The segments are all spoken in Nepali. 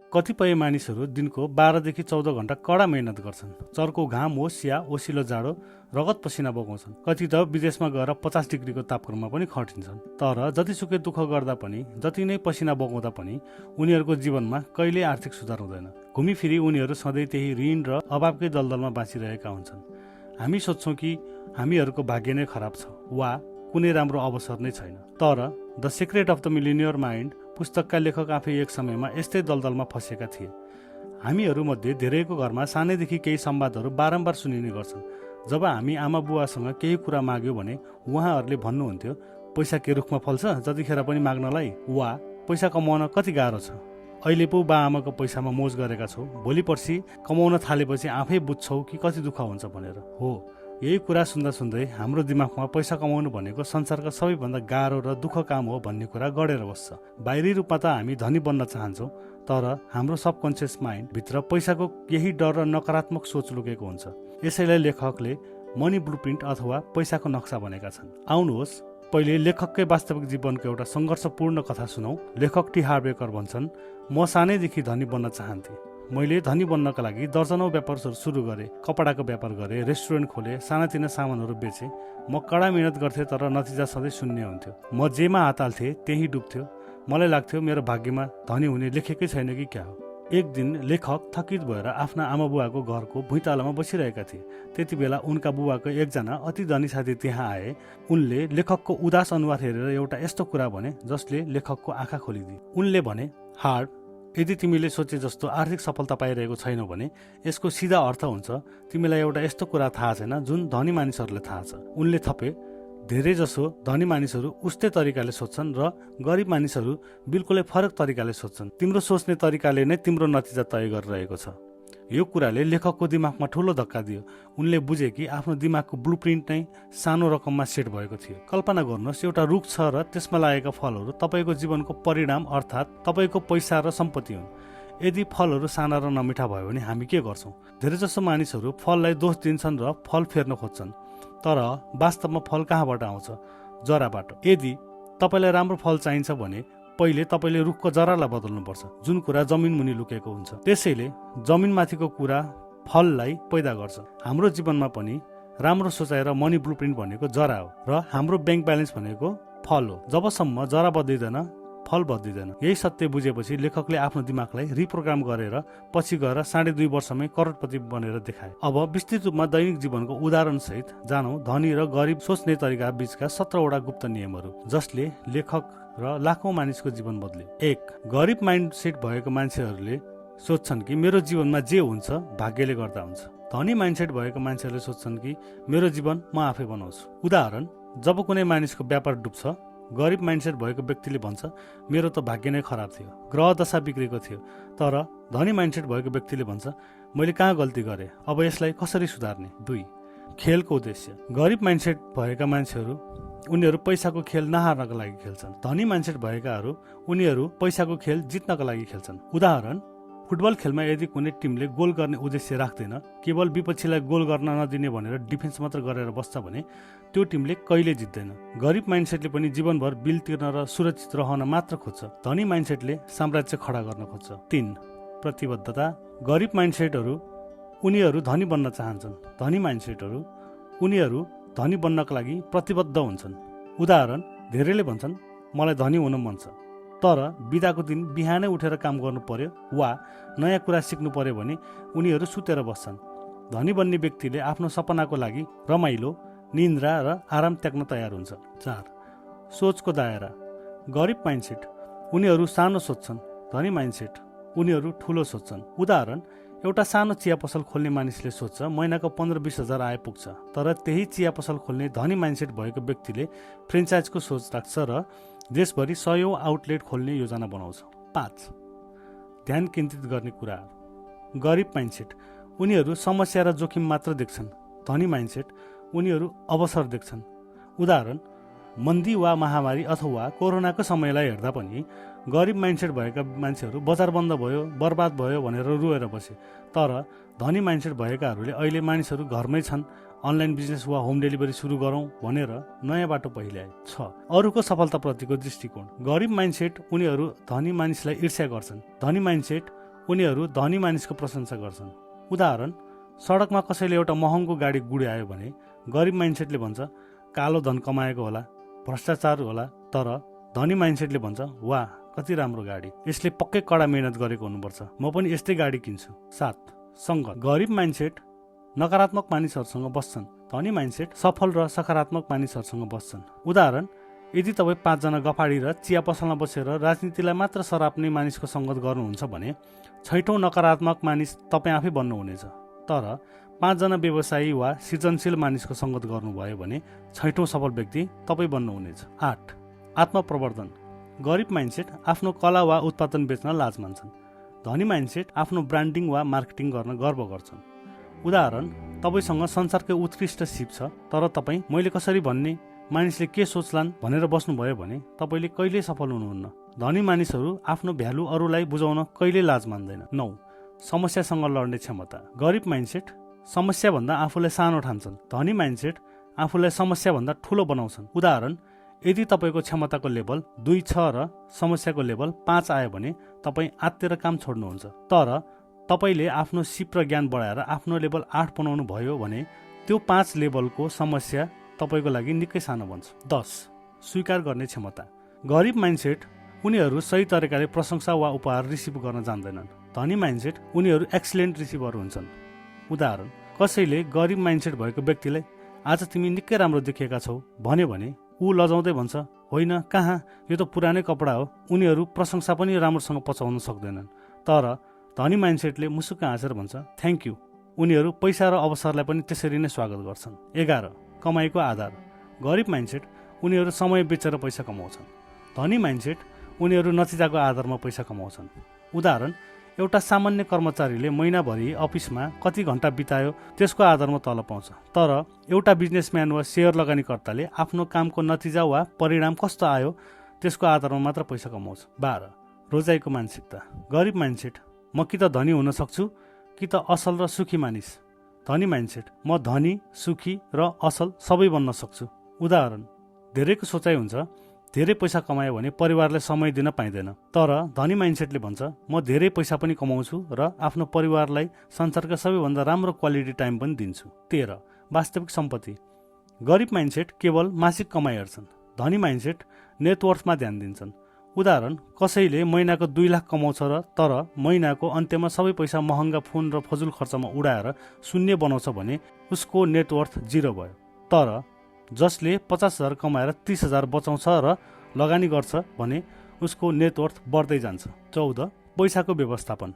कतिपय मानिसहरू दिनको 12 देखि 14 घण्टा कडा मेहनत गर्छन्। चर्को घाम होस् या ओसिलो जाडो रगत पसिना बगाउँछन्। कति त विदेशमा गएर 50 डिग्रीको तापक्रममा पनि खटिन्छन्। तर जतिसुकै दुःख गर्दा पनि, जति नै पसिना बगाउँदा पनि उनीहरूको जीवनमा कहिल्यै आर्थिक सुधार हुँदैन। घुमीफिरी उनीहरू सधैँ त्यही ऋण र अभावकै दलदलमा बाँचिरहेका हुन्छन्। हामी सोच्छौँ कि हामीहरूको भाग्य नै खराब छ वा कुनै राम्रो अवसर नै छैन। तर the secret of the millionaire mind पुस्तकका लेखक आफै एक समयमा यस्तै दलदलमा फँसेका थिए। हामीहरूमध्ये धेरैको घरमा सानैदेखि केही संवादहरू बारम्बार सुनिने गर्छन्। जब हामी आमा बुवासँग केही कुरा माग्यौँ भने उहाँहरूले भन्नुहुन्थ्यो, पैसा के रुखमा फल्छ जतिखेर पनि माग्नलाई, वा पैसा कमाउन कति गाह्रो छ, अहिले पो बा आमाको पैसामा मोज गरेका छौ, भोलि पर्सि कमाउन थालेपछि आफै बुझ्छौ कि कति दुःख हुन्छ भनेर। हो, यही कुरा सुन्दा सुन्दै हाम्रो दिमागमा पैसा कमाउनु भनेको संसारका सबैभन्दा गाह्रो र दुःख काम हो भन्ने कुरा गढेर बस्छ। बाहिरी रूपमा त हामी धनी बन्न चाहन्छौँ, तर हाम्रो सबकन्सियस माइन्ड भित्र पैसाको यही डर र नकारात्मक सोच लुकेको हुन्छ। यसैलाई लेखकले मनी ब्लुप्रिन्ट अथवा पैसाको नक्सा भनेका छन्। आउनुहोस् पहिले लेखककै वास्तविक जीवनको एउटा सङ्घर्षपूर्ण कथा सुनौ। लेखक टी हार्वेकर भन्छन्, म सानैदेखि धनी बन्न चाहन्थे। मैले धनी बन्नका लागि दर्जनौं व्यापारहरू सुरु गरेँ, कपडाको व्यापार गरेँ, रेस्टुरेन्ट खोलेँ, सानातिना सामानहरू बेचेँ। म कडा मेहनत गर्थेँ तर नतिजा सधैँ शून्य हुन्थ्यो। म जेमा हात हाल्थेँ त्यही डुब्थ्यो। मलाई लाग्थ्यो मेरो भाग्यमा धनी हुने लेखेकै छैन कि क्या हो। एक दिन लेखक थकित भएर आफ्ना आमा बुवाको घरको भुइँतालामा बसिरहेका थिए। त्यति बेला उनका बुबाको एकजना अति धनी साथी त्यहाँ आए। उनले लेखकको उदास अनुहार हेरेर एउटा यस्तो कुरा भने जसले लेखकको आँखा खोलिदिए। उनले भने, हार्ड, यदि तिमीले सोचे जस्तो आर्थिक सफलता पाइरहेको छैनौ भने यसको सिधा अर्थ हुन्छ तिमीलाई एउटा यस्तो कुरा थाहा छैन जुन धनी मानिसहरूले थाहा छ। उनले थपे, धेरै जसो धनी मानिसहरू उस्तै तरिकाले सोच्छन् र गरिब मानिसहरू बिल्कुलै फरक तरिकाले सोच्छन्। तिम्रो सोच्ने तरिकाले नै तिम्रो नतिजा तय गरिरहेको छ। यो कुराले लेखकको दिमागमा ठुलो धक्का दियो। उनले बुझे कि आफ्नो दिमागको ब्लुप्रिन्ट नै सानो रकममा सेट भएको थियो। कल्पना गर्नुहोस्, एउटा रुख छ र त्यसमा लागेका फलहरू तपाईँको जीवनको परिणाम अर्थात् तपाईँको पैसा र सम्पत्ति हुन्। यदि फलहरू साना र नमिठा भयो भने हामी के गर्छौँ? धेरैजसो मानिसहरू फललाई दोष दिन्छन् र फल फेर्न खोज्छन्। तर वास्तवमा फल कहाँबाट आउँछ? जराबाट। यदि तपाईँलाई राम्रो फल चाहिन्छ भने पहिले तपाईँले रुखको जरालाई बदल्नुपर्छ, जुन कुरा जमिन मुनि लुकेको हुन्छ। त्यसैले जमिनमाथिको कुरा फललाई पैदा गर्छ। हाम्रो जीवनमा पनि राम्रो सोचाइ र मनी ब्लुप्रिन्ट भनेको जरा हो र हाम्रो ब्याङ्क ब्यालेन्स भनेको फल हो। जबसम्म जरा बदलिँदैन फल बदलिँदैन। यही सत्य बुझेपछि लेखकले आफ्नो दिमागलाई रिप्रोग्राम गरेर पछि गएर 2.5 वर्षमै करोडपति बनेर देखाए। अब विस्तृत रूपमा दैनिक जीवनको उदाहरणसहित जानौँ धनी र गरिब सोच्ने तरिका बीचका 17वटा गुप्त नियमहरू जसले लेखक र लाखौं मानिसको जीवन बदल्यो। 1. गरिब माइन्डसेट भएको मान्छेहरूले सोच्छन् कि मेरो जीवनमा जे हुन्छ भाग्यले गर्दा हुन्छ। धनी माइन्डसेट भएको मान्छेहरूले सोच्छन् कि मेरो जीवन म आफै बनाउँछु। उदाहरण, जब कुनै मानिसको व्यापार डुब्छ, गरिब माइन्डसेट भएको व्यक्तिले भन्छ, मेरो त भाग्य नै खराब थियो, ग्रह दशा बिग्रेको थियो। तर धनी माइन्डसेट भएको व्यक्तिले भन्छ, मैले कहाँ गल्ती गरेँ, अब यसलाई कसरी सुधार्ने। 2. खेलको उद्देश्य। गरिब माइन्डसेट भएका मान्छेहरू उनीहरू पैसाको खेल नहार्नका लागि खेल्छन्। धनी माइन्डसेट भएकाहरू उनीहरू पैसाको खेल जित्नका लागि खेल्छन्। उदाहरण, फुटबल खेलमा यदि कुनै टिमले गोल गर्ने उद्देश्य राख्दैन, केवल विपक्षीलाई गोल गर्न नदिने भनेर डिफेन्स मात्र गरेर बस्छ भने त्यो टिमले कहिले जित्दैन। गरिब माइन्डसेटले पनि जीवनभर बिल तिर्न र सुरक्षित रहन मात्र खोज्छ। धनी माइन्डसेटले साम्राज्य खडा गर्न खोज्छ। 3. प्रतिबद्धता। गरिब माइन्डसेटहरू उनीहरू धनी बन्न चाहन्छन्। धनी माइन्डसेटहरू उनीहरू धनी बन्नका लागि प्रतिबद्ध हुन्छन्। उदाहरण, धेरैले भन्छन्, मलाई धनी हुन मन छ, तर बिदाको दिन बिहानै उठेर काम गर्नु पर्यो वा नयाँ कुरा सिक्नु पर्यो भने उनीहरू सुतेर बस्छन्। धनी बन्ने व्यक्तिले आफ्नो सपनाको लागि रमाइलो, निन्द्रा र आराम त्याग्न तयार हुन्छ। 4. सोचको दायरा। गरिब माइन्डसेट उनीहरू सानो सोच्छन्। धनी माइन्डसेट उनीहरू ठुलो सोच्छन्। उदाहरण, एउटा सानो चिया पसल खोल्ने मानिसले सोच्छ महिनाको 15-20 हजार आय पुग्छ। तर त्यही चिया पसल खोल्ने धनी माइन्डसेट भएको व्यक्तिले फ्रेन्चाइजको सोच राख्छ र देशभरि 100औं आउटलेट खोल्ने योजना बनाउँछ। 5. ध्यान केन्द्रित गर्ने कुराहरू। गरिब माइन्डसेट उनीहरू समस्या र जोखिम मात्र देख्छन्। धनी माइन्डसेट उनीहरू अवसर देख्छन्। उदाहरण, मन्दी वा महामारी अथवा कोरोनाको समयलाई हेर्दा पनि गरिब माइन्डसेट भएका मान्छेहरू बजार बन्द भयो, बर्बाद भयो भनेर रोएर बसे। तर धनी माइन्डसेट भएकाहरूले अहिले मानिसहरू घरमै छन्, अनलाइन बिजनेस वा होम डेलिभरी सुरु गरौँ भनेर नयाँ बाटो पहिल्याए। 6. अरूको सफलताप्रतिको दृष्टिकोण। गरिब माइन्डसेट उनीहरू धनी मानिसलाई ईर्ष्या गर्छन्। धनी माइन्डसेट उनीहरू धनी मानिसको प्रशंसा गर्छन्। उदाहरण, सडकमा कसैले एउटा महँगो गाडी गुड्यायो भने गरिब माइन्डसेटले भन्छ कालो धन कमाएको होला, भ्रष्टाचार होला, तर धनी माइन्डसेटले भन्छ वाह कति राम्रो गाडी, यसले पक्कै कडा मेहनत गरेको हुनुपर्छ, म पनि यस्तै गाडी किन्छु। 7. सङ्गत। गरिब माइन्डसेट नकारात्मक मानिसहरूसँग बस्छन्, धनी माइन्डसेट सफल र सकारात्मक मानिसहरूसँग बस्छन्। उदाहरण, यदि तपाईँ 5 जना गफाडी र चिया पसलमा बसेर राजनीतिलाई मात्र सराप्ने मानिसको सङ्गत गर्नुहुन्छ भने 6औं नकारात्मक मानिस तपाईँ आफै बन्नुहुनेछ। तर 5 जना व्यवसायी वा सृजनशील मानिसको सङ्गत गर्नुभयो भने 6औं सफल व्यक्ति तपाईँ बन्नुहुनेछ। 8. आत्मप्रवर्धन। गरिब माइन्डसेट आफ्नो कला वा उत्पादन बेच्न लाज मान्छन्, धनी माइन्डसेट आफ्नो ब्रान्डिङ वा मार्केटिङ गर्न गर्व गर्छन्। उदाहरण, तपाईँसँग संसारकै उत्कृष्ट सिप छ, तर तपाईँ मैले कसरी भन्ने, मानिसले के सोच्लान् भनेर बस्नुभयो भने तपाईँले कहिल्यै सफल हुनुहुन्न। धनी मानिसहरू आफ्नो भ्यालु अरूलाई बुझाउन कहिल्यै लाज मान्दैन। 9. समस्यासँग लड्ने क्षमता। गरिब माइन्डसेट समस्याभन्दा आफूलाई सानो ठान्छन्, धनी माइन्डसेट आफूलाई समस्याभन्दा ठुलो बनाउँछन्। उदाहरण, यदि तपाईँको क्षमताको लेभल 2 छ र समस्याको लेभल 5 आयो भने तपाईँ आत्तिएर काम छोड्नुहुन्छ। तर तपाईँले आफ्नो सिप र ज्ञान बढाएर आफ्नो लेभल 8 बनाउनु भयो भने त्यो 5 लेभलको समस्या तपाईँको लागि निकै सानो बन्छ। 10. स्वीकार गर्ने क्षमता। गरिब माइन्डसेट उनीहरू सही तरिकाले प्रशंसा वा उपहार रिसिभ गर्न जान्दैनन्, धनी माइन्डसेट उनीहरू एक्सिलेन्ट रिसिभर हुन्छन्। उदाहरण, कसैले गरिब माइन्डसेट भएको व्यक्तिलाई आज तिमी निकै राम्रो देखिएका छौ भन्यो भने ऊ लजाउँदै भन्छ होइन कहाँ, यो त पुरानै कपडा हो। उनीहरू प्रशंसा पनि राम्रोसँग पचाउन सक्दैनन्। तर धनी माइन्डसेटले मुसुक्क हाँसेर भन्छ थ्याङ्क यू। उनीहरू पैसा र अवसरलाई पनि त्यसरी नै स्वागत गर्छन्। 11. कमाइको आधार। गरिब माइन्डसेट उनीहरू समय बेचेर पैसा कमाउँछन्, धनी माइन्डसेट उनीहरू नतिजाको आधारमा पैसा कमाउँछन्। उदाहरण, एउटा सामान्य कर्मचारीले महिनाभरि अफिसमा कति घन्टा बितायो त्यसको आधारमा तलब पाउँछ, तर एउटा बिजनेसम्यान वा सेयर लगानीकर्ताले आफ्नो कामको नतिजा वा परिणाम कस्तो आयो त्यसको आधारमा मात्र पैसा कमाउँछ। 12. रोजाइको मानसिकता। गरिब माइन्डसेट म कि त धनी हुन सक्छु कि त असल र सुखी मानिस, धनी माइन्डसेट म धनी, सुखी र असल सबै बन्न सक्छु। उदाहरण, धेरैको सोचाइ हुन्छ धेरै पैसा कमायो भने परिवारलाई समय दिन पाइँदैन, तर धनी माइन्डसेटले भन्छ म धेरै पैसा पनि कमाउँछु र आफ्नो परिवारलाई संसारका सबैभन्दा राम्रो क्वालिटी टाइम पनि दिन्छु। 13. वास्तविक सम्पत्ति। गरिब माइन्डसेट केवल मासिक कमाइ हेर्छन्, धनी माइन्डसेट नेटवर्थमा ध्यान दिन्छन्। उदाहरण, कसैले महिनाको 2 लाख कमाउँछ र तर महिनाको अन्त्यमा सबै पैसा महँगा फोन र फजुल खर्चमा उडाएर शून्य बनाउँछ भने उसको नेटवर्थ 0 भयो। तर जसले 50,000 कमाएर 30,000 बचाउँछ र लगानी गर्छ भने उसको नेटवर्थ बढ्दै जान्छ। 14. पैसाको व्यवस्थापन।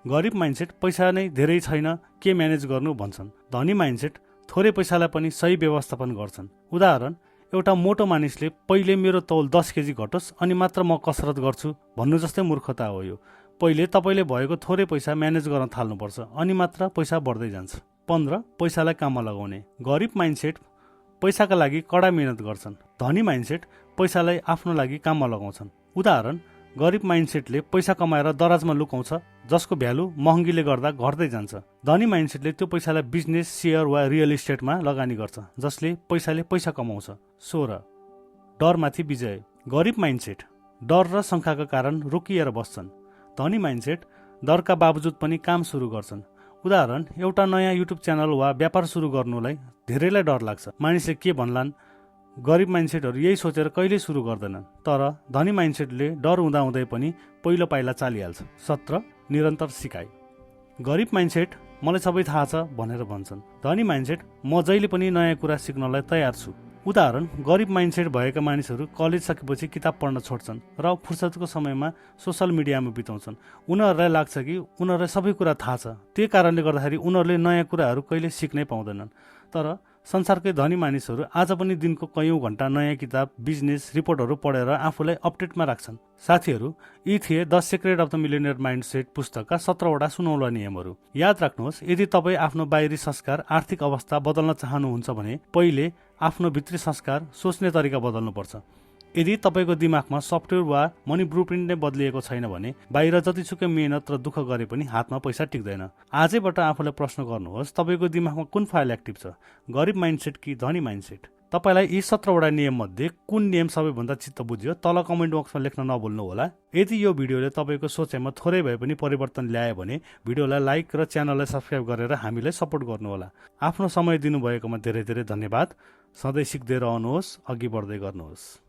गरिब माइन्डसेट पैसा नै धेरै छैन के म्यानेज गर्नु भन्छन्, धनी माइन्डसेट थोरै पैसालाई पनि सही व्यवस्थापन गर्छन्। उदाहरण, एउटा मोटो मानिसले पहिले मेरो तौल 10 केजी घटोस् अनि मात्र म कसरत गर्छु भन्नु जस्तै मूर्खता हो यो। पहिले तपाईँले भएको थोरै पैसा म्यानेज गर्न थाल्नुपर्छ अनि मात्र पैसा बढ्दै जान्छ। 15. पैसालाई काममा लगाउने। गरिब माइन्डसेट पैसाका लागि कडा मेहनत गर्छन्, धनी माइन्डसेट पैसालाई आफ्नो लागि काममा लगाउँछन्। उदाहरण, गरिब माइन्डसेटले पैसा कमाएर दराजमा लुकाउँछ जसको भ्यालु महँगीले गर्दा घट्दै जान्छ, धनी माइन्डसेटले त्यो पैसालाई बिजनेस, सेयर वा रियल इस्टेटमा लगानी गर्छ जसले पैसाले पैसा कमाउँछ। 16. डरमाथि विजय। गरिब माइन्डसेट डर र शङ्काका कारण रोकिएर बस्छन्, धनी माइन्डसेट डरका बावजुद पनि काम सुरु गर्छन्। उदाहरण, एउटा नयाँ युट्युब च्यानल वा व्यापार सुरु गर्नुलाई धेरैलाई डर लाग्छ, मानिसले के भन्लान्। गरिब माइन्डसेटहरू यही सोचेर कहिल्यै सुरु गर्दैनन्, तर धनी माइन्डसेटले डर हुँदाहुँदै पनि पहिलो पाइला चालिहाल्छ। 17. निरन्तर सिकाइ। गरिब माइन्डसेट मलाई सबै थाहा छ भनेर भन्छन्, धनी माइन्डसेट म जहिले पनि नयाँ कुरा सिक्नलाई तयार छु। उदाहरण, गरिब माइन्डसेट भएका मानिसहरू कलेज सकेपछि किताब पढ्न छोड्छन् र फुर्सदको समयमा सोसल मिडियामा बिताउँछन्। उनीहरूलाई लाग्छ कि उनीहरूलाई सबै कुरा थाहा छ, त्यही कारणले गर्दाखेरि उनीहरूले नयाँ कुराहरू कहिले सिक्नै पाउँदैनन्। तर संसारकै धनी मानिसहरू आज पनि दिनको कयौं घण्टा नयाँ किताब, बिजनेस रिपोर्टहरू पढेर आफूलाई अपडेटमा राख्छन्। साथीहरू, यी थिए the secret of the millionaire mindset पुस्तकका 17वटा सुनौला नियमहरू। याद राख्नुहोस्, यदि तपाईँ आफ्नो बाहिरी संस्कार, आर्थिक अवस्था बदल्न चाहनुहुन्छ भने पहिले आफ्नो भित्री संस्कार, सोच्ने तरिका बदल्नुपर्छ। यदि तपाईँको दिमागमा सफ्टवेयर वा मनी ब्लुप्रिन्ट नै बदलिएको छैन भने बाहिर जतिसुकै मेहनत र दुःख गरे पनि हातमा पैसा टिक्दैन। आजैबाट आफूलाई प्रश्न गर्नुहोस्, तपाईँको दिमागमा कुन फाइल एक्टिभ छ, गरिब माइन्डसेट कि धनी माइन्डसेट? तपाईलाई यी 17 वटा नियम मध्ये कुन नियम सबैभन्दा चित्त बुझ्यो तल कमेन्ट बक्समा लेख्न नभुल्नु होला। यदि यो भिडियोले तपाईको सोचाइमा थोरै भए पनि परिवर्तन ल्यायो भने भिडियोलाई लाइक र च्यानललाई सब्स्क्राइब गरेर हामीलाई सपोर्ट गर्नुहोला। आफ्नो समय दिनुभएकोमा धेरै धेरै धन्यवाद। सधैँ सिक्दै रहनुहोस्, अघि बढ्दै गर्नुहोस्।